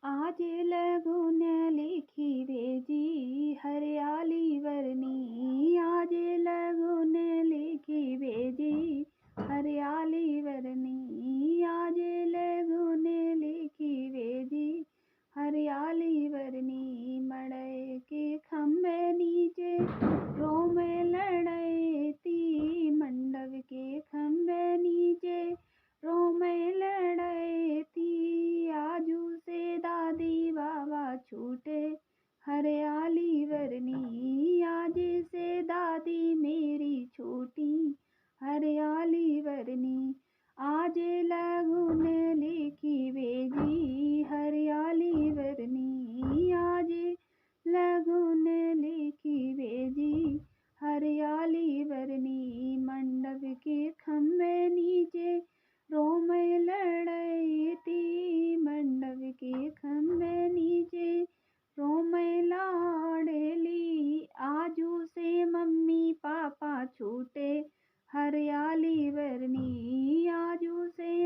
आज लगुन लिखी भेजी हरियाली वरनी, आज लगुन लिखी भेजी हरियाली वरनी, आज लगुन लिखी भेजी हरियाली वरनी। मड़ई के खम्भे नीचे रोम लड़ई थी, मंडप के खम्भे नीचे रोम लड़ई थी। आजू से दादी बाबा छूटे हरियाली वरनी, आज से दादी मेरी छूटी हरियाली वरनी। आज लगुन लिखी भेजी हरियाली वरनी, आज लगुन लिखी भेजी हरियाली वरनी। मंडप के खम्भे नीचे रोम लड़ई थी, मंडप के खम्भे नीचे रोम लाडली। आजू से मम्मी पापा छूटे हरियाली वरनी, आजू से